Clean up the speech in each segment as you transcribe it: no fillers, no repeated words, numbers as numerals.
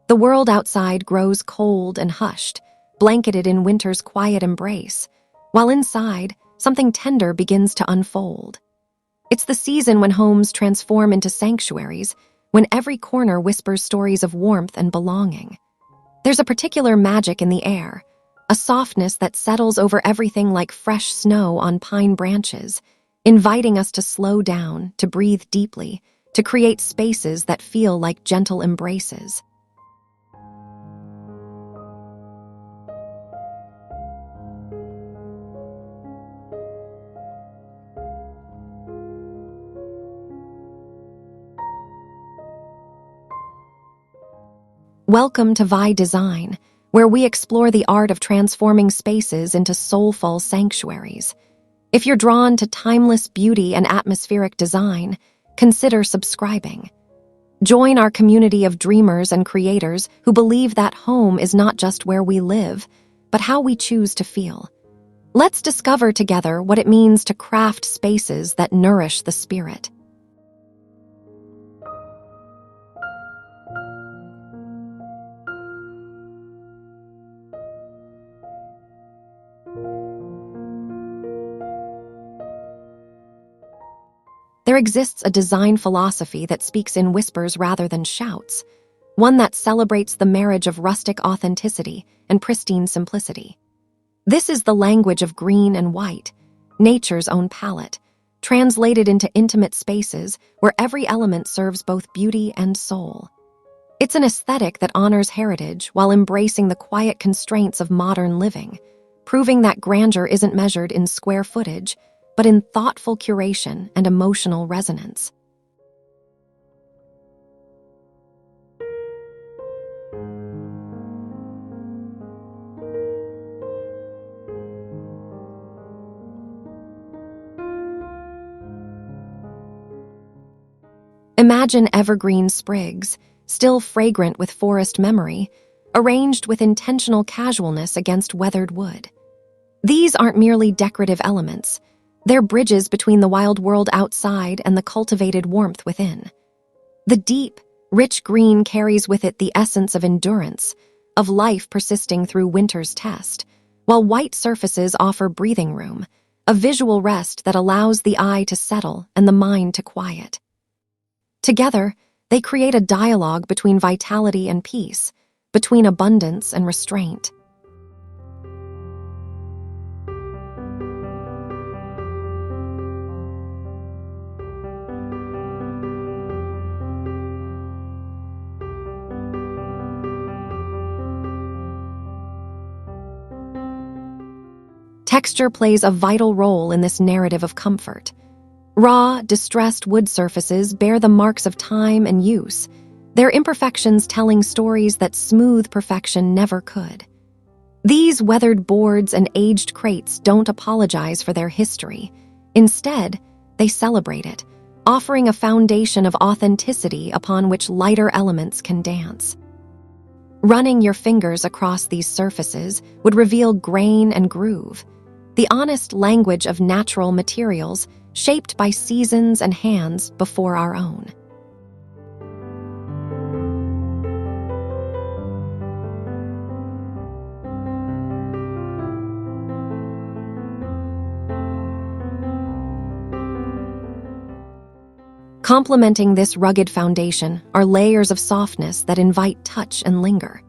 The world outside grows cold and hushed, blanketed in winter's quiet embrace, while inside, something tender begins to unfold. It's the season when homes transform into sanctuaries, when every corner whispers stories of warmth and belonging. There's a particular magic in the air, a softness that settles over everything like fresh snow on pine branches, inviting us to slow down, to breathe deeply, to create spaces that feel like gentle embraces. Welcome to Vi Design, where we explore the art of transforming spaces into soulful sanctuaries. If you're drawn to timeless beauty and atmospheric design, consider subscribing. Join our community of dreamers and creators who believe that home is not just where we live, but how we choose to feel. Let's discover together what it means to craft spaces that nourish the spirit. There exists a design philosophy that speaks in whispers rather than shouts, one that celebrates the marriage of rustic authenticity and pristine simplicity. This is the language of green and white, nature's own palette, translated into intimate spaces where every element serves both beauty and soul. It's an aesthetic that honors heritage while embracing the quiet constraints of modern living, proving that grandeur isn't measured in square footage, but in thoughtful curation and emotional resonance. Imagine evergreen sprigs, still fragrant with forest memory, arranged with intentional casualness against weathered wood. These aren't merely decorative elements. They're bridges between the wild world outside and the cultivated warmth within. The deep, rich green carries with it the essence of endurance, of life persisting through winter's test, while white surfaces offer breathing room, a visual rest that allows the eye to settle and the mind to quiet. Together, they create a dialogue between vitality and peace, between abundance and restraint. Texture plays a vital role in this narrative of comfort. Raw, distressed wood surfaces bear the marks of time and use, their imperfections telling stories that smooth perfection never could. These weathered boards and aged crates don't apologize for their history. Instead, they celebrate it, offering a foundation of authenticity upon which lighter elements can dance. Running your fingers across these surfaces would reveal grain and groove, the honest language of natural materials shaped by seasons and hands before our own. Complementing this rugged foundation are layers of softness that invite touch and linger.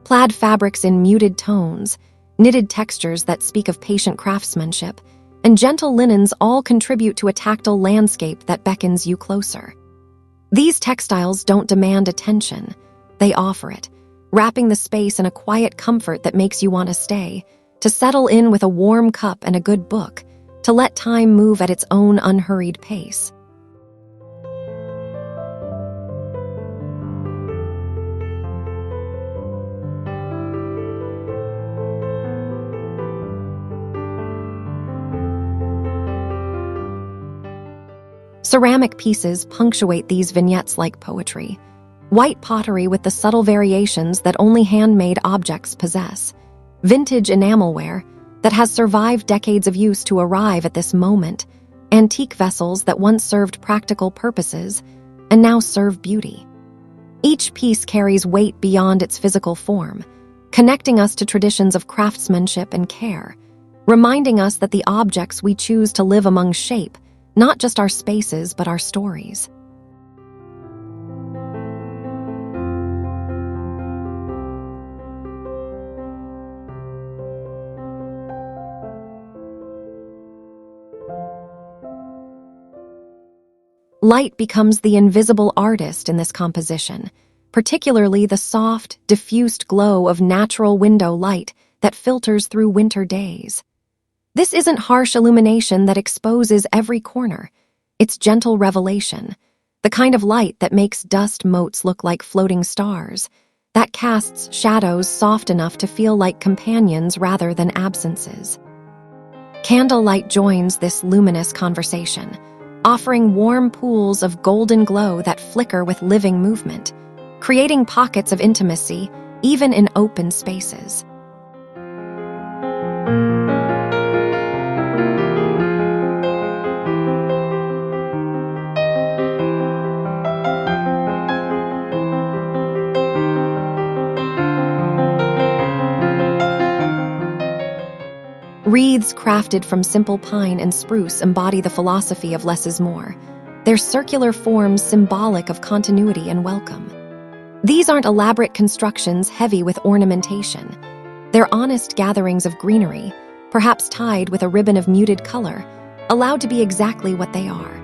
Plaid fabrics in muted tones, knitted textures that speak of patient craftsmanship, and gentle linens all contribute to a tactile landscape that beckons you closer. These textiles don't demand attention, they offer it, wrapping the space in a quiet comfort that makes you want to stay, to settle in with a warm cup and a good book, to let time move at its own unhurried pace. Ceramic pieces punctuate these vignettes like poetry. White pottery with the subtle variations that only handmade objects possess. Vintage enamelware that has survived decades of use to arrive at this moment. Antique vessels that once served practical purposes and now serve beauty. Each piece carries weight beyond its physical form, connecting us to traditions of craftsmanship and care, reminding us that the objects we choose to live among shape not just our spaces but our stories. Light becomes the invisible artist in this composition, particularly the soft, diffused glow of natural window light that filters through winter days. This isn't harsh illumination that exposes every corner. It's gentle revelation, the kind of light that makes dust motes look like floating stars, that casts shadows soft enough to feel like companions rather than absences. Candlelight joins this luminous conversation, offering warm pools of golden glow that flicker with living movement, creating pockets of intimacy even in open spaces. Wreaths crafted from simple pine and spruce embody the philosophy of less is more, their circular forms symbolic of continuity and welcome. These aren't elaborate constructions heavy with ornamentation. They're honest gatherings of greenery, perhaps tied with a ribbon of muted color, allowed to be exactly what they are.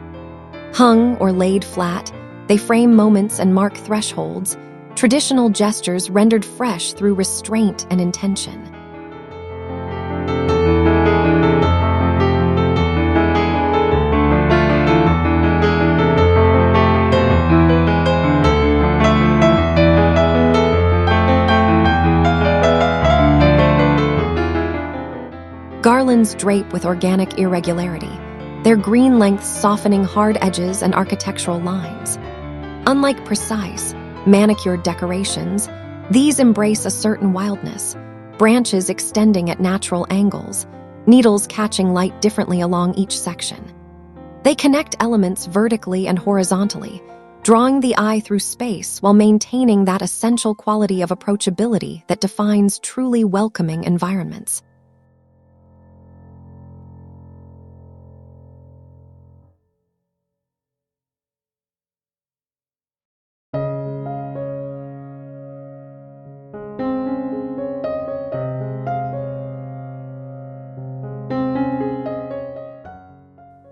Hung or laid flat, they frame moments and mark thresholds, traditional gestures rendered fresh through restraint and intention. Garlands drape with organic irregularity, their green lengths softening hard edges and architectural lines. Unlike precise, manicured decorations, these embrace a certain wildness, branches extending at natural angles, needles catching light differently along each section. They connect elements vertically and horizontally, drawing the eye through space while maintaining that essential quality of approachability that defines truly welcoming environments.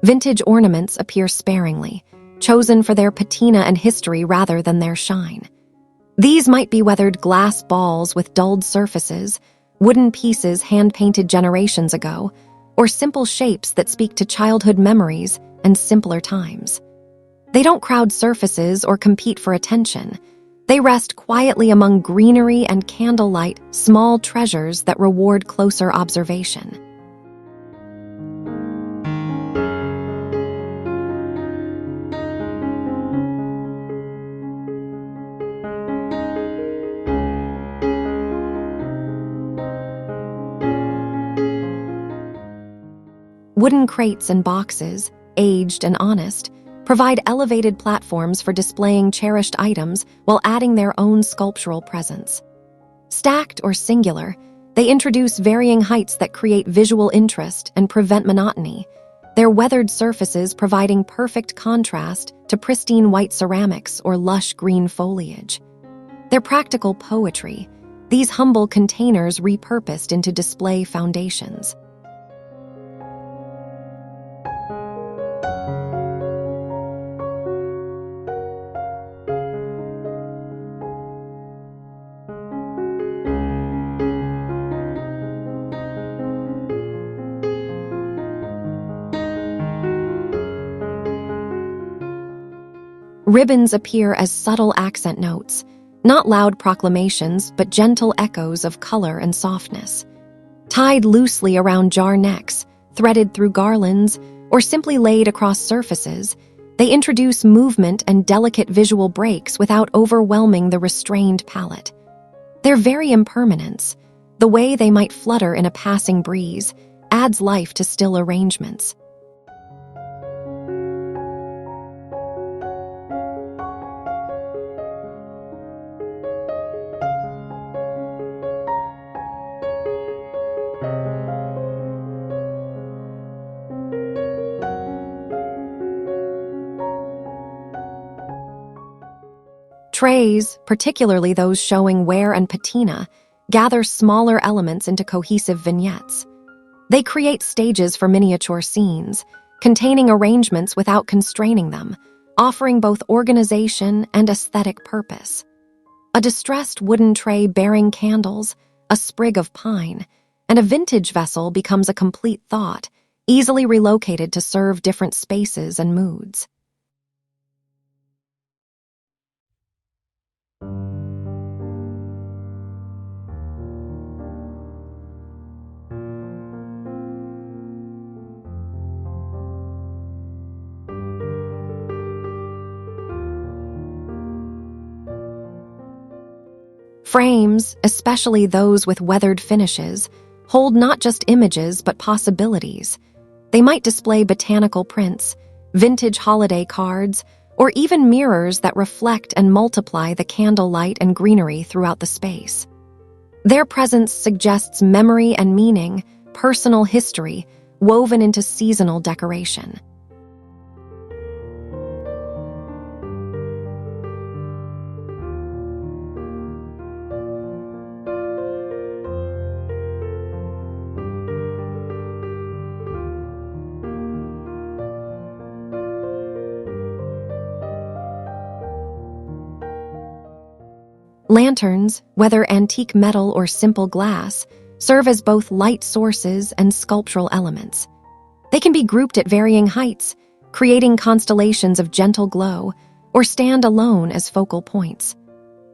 Vintage ornaments appear sparingly, chosen for their patina and history rather than their shine. These might be weathered glass balls with dulled surfaces, wooden pieces hand-painted generations ago, or simple shapes that speak to childhood memories and simpler times. They don't crowd surfaces or compete for attention. They rest quietly among greenery and candlelight, small treasures that reward closer observation. Wooden crates and boxes, aged and honest, provide elevated platforms for displaying cherished items while adding their own sculptural presence. Stacked or singular, they introduce varying heights that create visual interest and prevent monotony, their weathered surfaces providing perfect contrast to pristine white ceramics or lush green foliage. They're practical poetry, these humble containers repurposed into display foundations. Ribbons appear as subtle accent notes, not loud proclamations, but gentle echoes of color and softness. Tied loosely around jar necks, threaded through garlands, or simply laid across surfaces, they introduce movement and delicate visual breaks without overwhelming the restrained palette. Their very impermanence, the way they might flutter in a passing breeze, adds life to still arrangements. Trays, particularly those showing wear and patina, gather smaller elements into cohesive vignettes. They create stages for miniature scenes, containing arrangements without constraining them, offering both organization and aesthetic purpose. A distressed wooden tray bearing candles, a sprig of pine, and a vintage vessel becomes a complete thought, easily relocated to serve different spaces and moods. Frames, especially those with weathered finishes, hold not just images but possibilities. They might display botanical prints, vintage holiday cards, or even mirrors that reflect and multiply the candlelight and greenery throughout the space. Their presence suggests memory and meaning, personal history, woven into seasonal decoration. Lanterns, whether antique metal or simple glass, serve as both light sources and sculptural elements. They can be grouped at varying heights, creating constellations of gentle glow, or stand alone as focal points.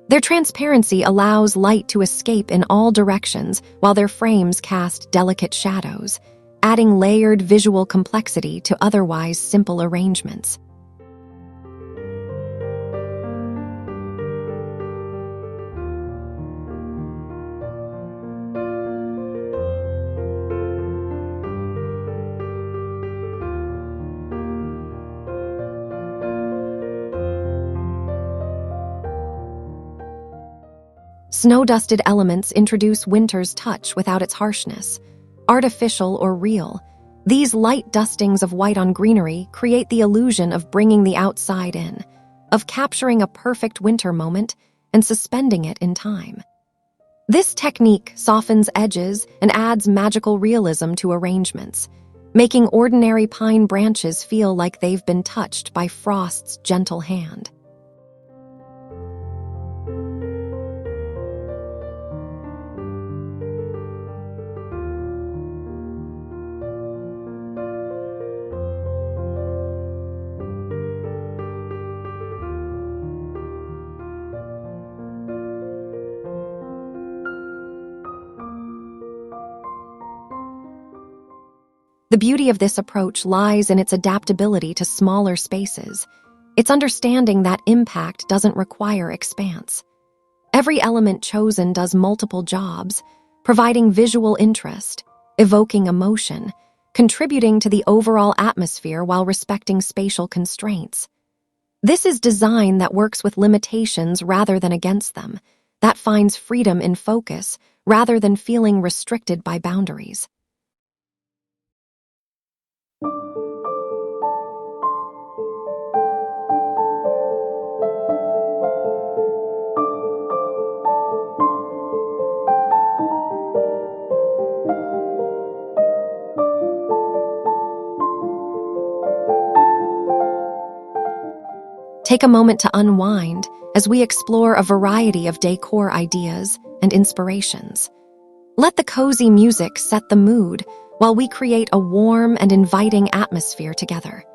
Their transparency allows light to escape in all directions while their frames cast delicate shadows, adding layered visual complexity to otherwise simple arrangements. Snow-dusted elements introduce winter's touch without its harshness. Artificial or real, these light dustings of white on greenery create the illusion of bringing the outside in, of capturing a perfect winter moment and suspending it in time. This technique softens edges and adds magical realism to arrangements, making ordinary pine branches feel like they've been touched by frost's gentle hand. The beauty of this approach lies in its adaptability to smaller spaces. It's understanding that impact doesn't require expanse. Every element chosen does multiple jobs, providing visual interest, evoking emotion, contributing to the overall atmosphere while respecting spatial constraints. This is design that works with limitations rather than against them, that finds freedom in focus rather than feeling restricted by boundaries. Take a moment to unwind as we explore a variety of decor ideas and inspirations. Let the cozy music set the mood while we create a warm and inviting atmosphere together.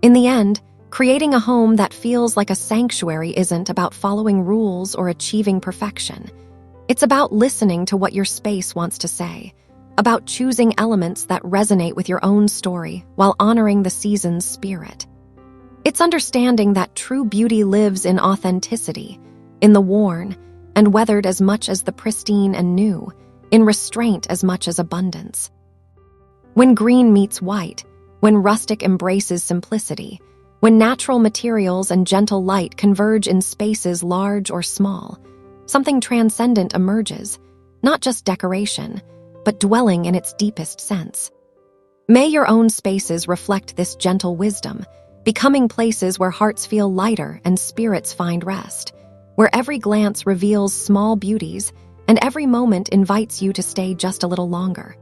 In the end, creating a home that feels like a sanctuary isn't about following rules or achieving perfection. It's about listening to what your space wants to say, about choosing elements that resonate with your own story while honoring the season's spirit. It's understanding that true beauty lives in authenticity, in the worn and weathered as much as the pristine and new, in restraint as much as abundance. When green meets white, when rustic embraces simplicity, when natural materials and gentle light converge in spaces large or small, something transcendent emerges, not just decoration, but dwelling in its deepest sense. May your own spaces reflect this gentle wisdom, becoming places where hearts feel lighter and spirits find rest, where every glance reveals small beauties and every moment invites you to stay just a little longer.